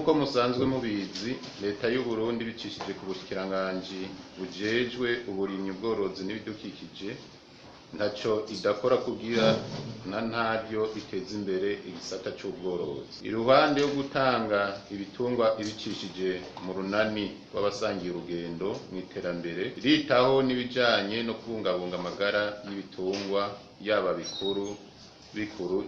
nk'uko musanzwe mubizi, leta y'u Burundi bicishije ku bushikiranganji bujejwe uburimyi, ubworozi n'ibidukikije ntaco idakora kugira na ntaryo iteza imbere igisata c'ubworozi. Iruhande yo gutanga ibitungwa ibicishije mu runani rw'abasangiye urugendo mu iterambere, ritaho n'ibijanye no kubungabunga amagara y'ibitungwa yaba bikuru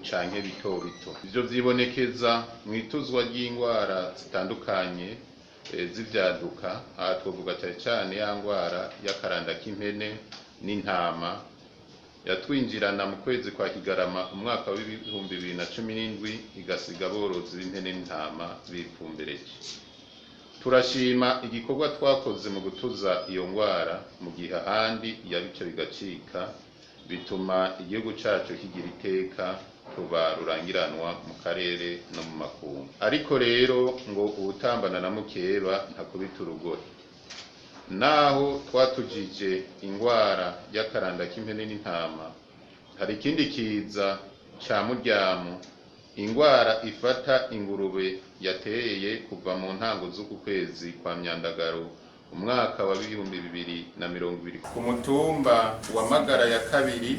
canke bito bito. Ivyo vyibonekeza mw'ituzwa ry'ingwara zitandukanye z'ivyaduka. Aha twovuga cane ya ngwara y'akaranda k'impene n'intama yatwinjirana mu kwezi kwa Kigarama umwaka w'ibihumbi 2017 igasiga aborozi b'impene n'intama bipfumbereje. Turashima igikorwa twakoze mu gutuza iyo ngwara mu gihe ahandi yabica bigacika, bituma igihugu cacu kigira iteka tuba rurangiranwa mu karere no mu makungu. Ariko rero ngo ubutambana na mukeba ntakubita urugori. Naho twatujije ingwara y'akaranda k'impene n'intama, hari ikindi kiza ca muryamo, ingwara ifata ingurube yateye kuva mu ntango z'uku kwezi kwa Myandagaro umwaka wa 2020 ku mutumba wa Magara ya kabiri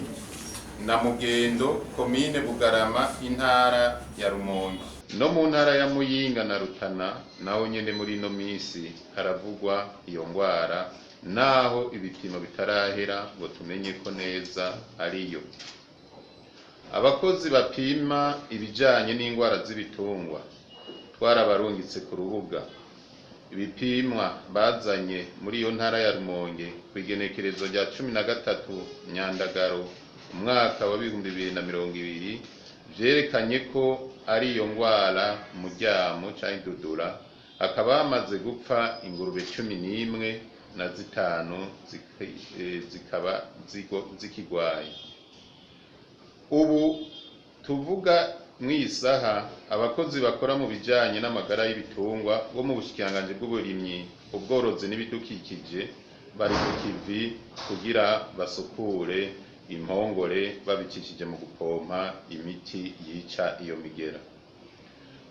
na Mugendo, komine Bugarama, intara ya Rumonge. No mu ntara ya Muyinga na Rutana naho nyene muri ino misi haravugwa iyo ngwara, naho ibipimo bitarahera ngo tumenye ko neza ariyo. Abakozi bapima ibijanye n'ingwara z'ibitungwa twarabarungitse ku rubuga. Ibipimwa bazanye muri iyo ntara ya Rumonge kw'igenekerezo rya 13 Myandagaro umwaka wa 2020 vyerekanye ko ari iyo ngwara muryamo canke dudura. Hakaba hamaze gupfa ingurube 11 na zitanu zikaba zikigwaye. Ubu tuvuga mwisaha abakozi bakora mu bijanye n'amagara y'ibitungwa bo mu bushikiranganji bw'uburimyi, ubworozi n'ibidukikije bari ku kivi kugira basukure impongore babicishije mu gupompa imiti yica iyo migera.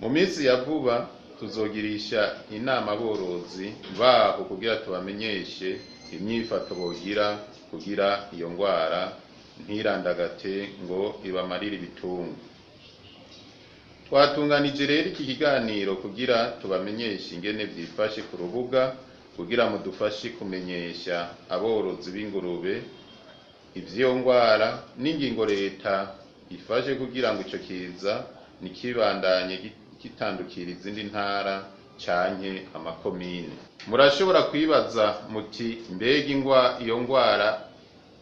Mu minsi ya vuba tuzogirisha inama aborozi baho kugira tubamenyeshe imyifato bogira kugira iyo ngwara ntirandagate ngo ibamarire ibitungwa. Twatunganije rero iki kiganiro kugira tubamenyeshe ingene vyifashe ku rubuga, kugira mudufashe kumenyesha aborozi b'ingurube ivyo ngwara n'ingingo leta ifashe kugira ngo ico kiza nikibandanye gitandukira izindi ntara canke amakomine. Murashobora kwibaza muti mbega iyo ngwara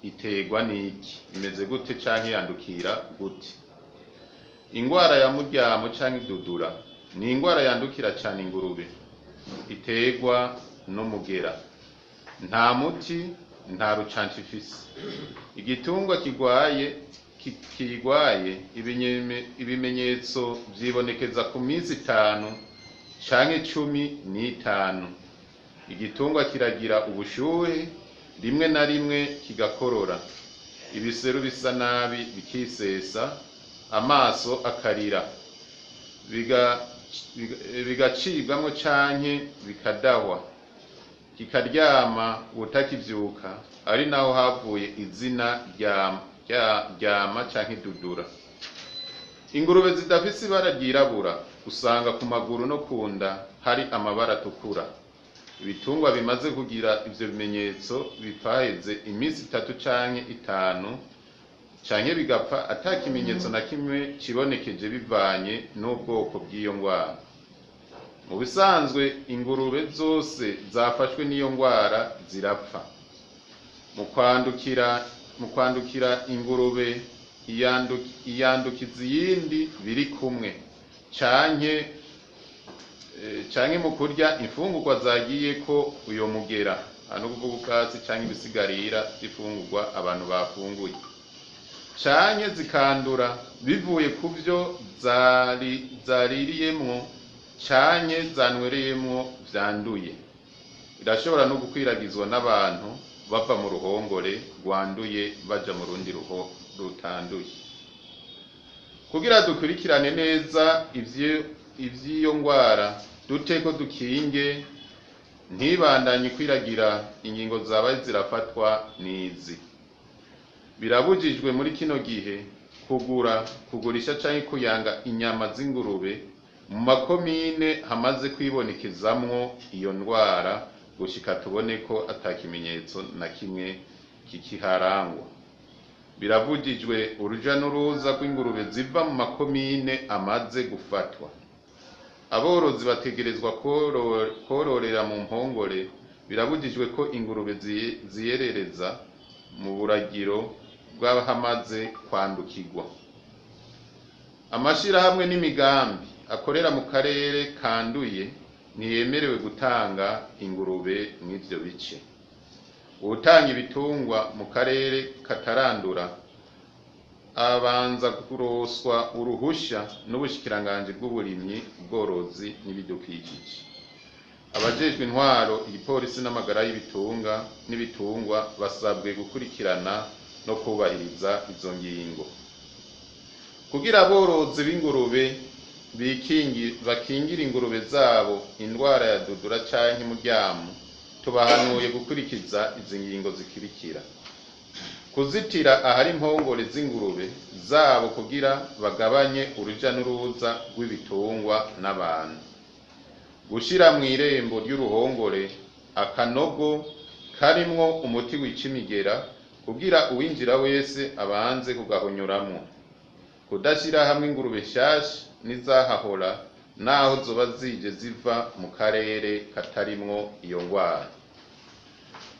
iterwa n'iki, imeze gute canke yandukira gute? Ingwara ya muryamo canke idudura ni ingwara yandukira cane ingurube, iterwa n'umugera. Nta muti, nta rucanco ifise. Igitungwa kiyigwaye ibimenyetso vyibonekeza ku minsi 5 canke 15. Igitungwa kiragira ubushuhe, rimwe na rimwe kigakorora, ibiseru bisa nabi bikisesa, amaso akarira, bigacibwamwo canke bikadahwa, kikaryama ubutakivyuka, ari naho havuye izina ryama canke dudura. Ingurube zidafise ibara ryirabura usanga ku maguru no kunda hari amabara atukura. Ibitungwa bimaze kugira ivyo bimenyetso bipfaheze imisi 3 canke 5 canke bigapfa ata kimenyetso na kimwe kibonekeje bivanye n'ubwoko bw'iyo ngwara. Mu bisanzwe ingurube zose zafashwe n'iyo ngwara zirapfa. Mu kwandukira ingurube iyandukiza iyindi biri kumwe canke mu kurya imfungurwa zagiye ko uyo mugera, ano kuvuga ubwatsi canke ibisigarira vy'imfungurwa abantu bafunguye, canke zikandura bivuye ku vyo zaririyemwo canke zanwereyemwo vyanduye. Birashobora no gukwiragizwa n'abantu bava mu ruhongore rwanduye baja mu rundi rutanduye. Kugira dukurikirane neza ivy'iyo ngwara dute ko dukinge ntibandanye kwiragira ingingo zabaye zirafatwa nizi. Birabujijwe muri kino gihe kugurisha canke kuyanga inyama z'ingurube mu makomine hamaze kwibonekezamwo iyo ndwara gushika tubone ko atakimenyetso na kimwe kikiharangwa. Biravugijwe uruja n'uruza rw'ingurube ziva mu makomine amaze gufatwa. Aborozi bategerezwa kororera mu mpongore. Birabujijwe ko ingurube ziyerereza mu buragiro bw'abahamaze kwandukirwa. Amashirahamwe n'imigambi akorera mu karere kanduye ntiyemerewe gutanga ingurube mw'ivyo bice. Utanga ibitungwa mu karere katarandura abanza kuroswa uruhusha n'ubushikiranganji bw'uburimyi, ubworozi n'ibidukikije. Abajejwe intwaro, igipolisi n'amagara n'ibitungwa basabwe gukurikirana no kubahiriza izo ngingo. Kugira aborozi b'ingurube bakingira ingurube zabo indwara ya dudura canke muryamo, tubahanuye gukurikiza izi ngingo zikurikira: kuzitira ahari impongore z'ingurube zabo kugira bagabanye uruja n'uruza rw'ibitungwa n'abantu, gushira mw'irembo ry'uruhongore akanogo karimwo umuti wica imigera kugira uwinjira wese abanze kugahonyuramwo, kudashira hamwe ingurube nshasha n'izahahora naho zoba zije ziva mu karere katarimwo iyo ndwara.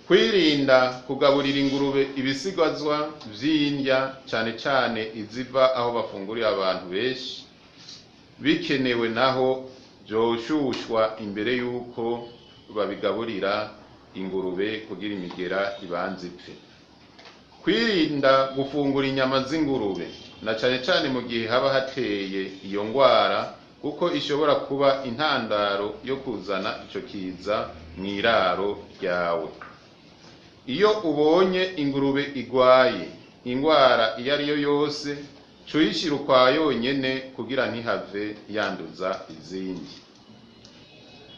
Kwirinda kugaburira ingurube ibisigazwa vy'indya cane cane iziva aho bafungurira abantu benshi, bikenewe naho vyoshushwa imbere yuko babigaburira ingurube kugira imigera ibanze ipfe. Kwirinda gufungura inyama z'ingurube na cane cane mu gihe haba hateye iyo ndwara, kuko ishobora kuba intandaro yo kuzana ico kiza mw'iraro ryawe. Iyo ubonye ingurube igwaye indwara iyo ari yo yose, cuyishira ukwa yonyene kugira ntihave yanduza izindi.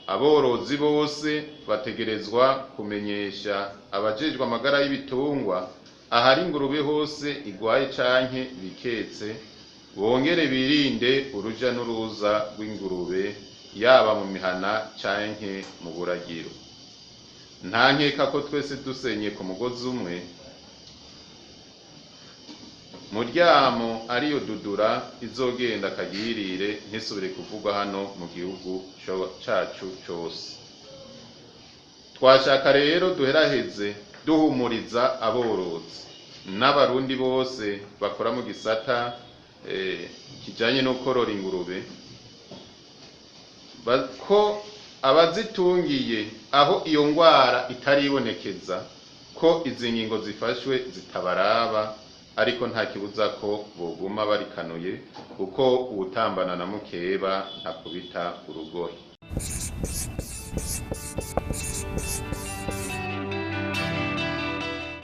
Aborozi bose bategerezwa kumenyesha abajejwe amagara y'ibitungwa ahari ingurube hose igwaye canke biketse, bongere birinde uruja n'uruza rw'ingurube yaba mu mihana canke mu buragiro. Nta nkeka ko twese dusenye ku mugozi umwe, muryamo ariyo dudura izogenda kagirire ntisubire kuvugwa hano mu gihugu cacu cose. Twashaka rero duheraheze duhumuriza aborozi n'abarundi bose bakora mu gisata kijanye no korora ingurube ko abazitungiye aho iyo ndwara itaribonekeza ko izi ngingo zifashwe zitabaraba, ariko nta kibuza ko boguma barikanuye kuko uwutambana na mukeba ntakubita urugohe.